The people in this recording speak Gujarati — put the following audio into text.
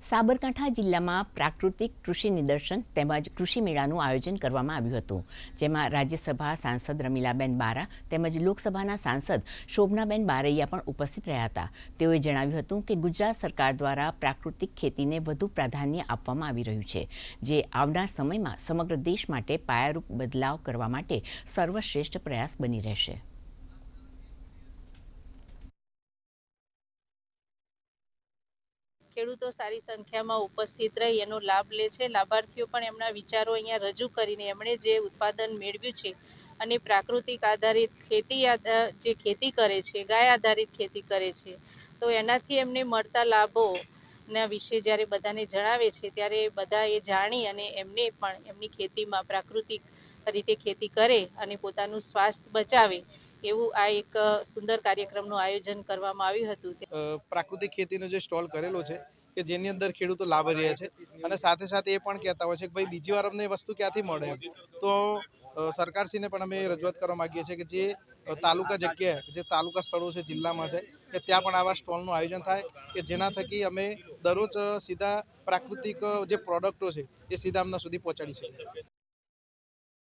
સાબરકાંઠા જિલ્લામાં પ્રાકૃતિક કૃષિ નિદર્શન તેમજ કૃષિ મેળાનું આયોજન કરવામાં આવ્યું હતું, જેમાં રાજ્યસભા સાંસદ રમીલાબેન બારા તેમજ લોકસભાના સાંસદ શોભનાબેન બારૈયા પણ ઉપસ્થિત રહ્યા હતા. તેઓએ જણાવ્યું હતું કે ગુજરાત સરકાર દ્વારા પ્રાકૃતિક ખેતીને વધુ પ્રાધાન્ય આપવામાં આવી રહ્યું છે, જે આવનાર સમયમાં સમગ્ર દેશ માટે પાયારૂપ બદલાવ કરવા માટે સર્વશ્રેષ્ઠ પ્રયાસ બની રહેશે. ખેડૂતો સારી સંખ્યામાં ઉપસ્થિત રહી એનો લાભ લે છે. લાભાર્થીઓ પણ એમના વિચારો અહીંયા રજૂ કરીને એમણે જે ઉત્પાદન મેળવ્યું છે અને પ્રાકૃતિક આધારિત જે ખેતી કરે છે, ગાય આધારિત ખેતી કરે છે, તો એનાથી એમને મળતા લાભોના વિશે જ્યારે બધાને જણાવે છે ત્યારે બધા એ જાણી અને એમને પણ એમની ખેતીમાં પ્રાકૃતિક રીતે ખેતી કરે અને પોતાનું સ્વાસ્થ્ય બચાવે એવું આ એક સુંદર કાર્યક્રમનું આયોજન કરવામાં આવ્યું હતું. પ્રાકૃતિક ખેતીનો જે સ્ટોલ કરેલો છે કે જેની અંદર ખેડૂતો લાભ રહ્યા છે અને સાથે સાથે એ પણ કહેતા હોય છે કે ભાઈ બીજી વાર અમને વસ્તુ ક્યાંથી મળે. તો સરકારશ્રીને પણ અમે રજૂઆત કરવા માંગીએ છીએ કે જે તાલુકા જગ્યાએ જે તાલુકા સ્થળો છે જિલ્લામાં છે કે ત્યાં પણ આવા સ્ટોલનું આયોજન થાય કે જેના થકી અમે દરરોજ સીધા પ્રાકૃતિક જે પ્રોડક્ટો છે એ સીધા અમના સુધી પહોંચાડી શકીએ.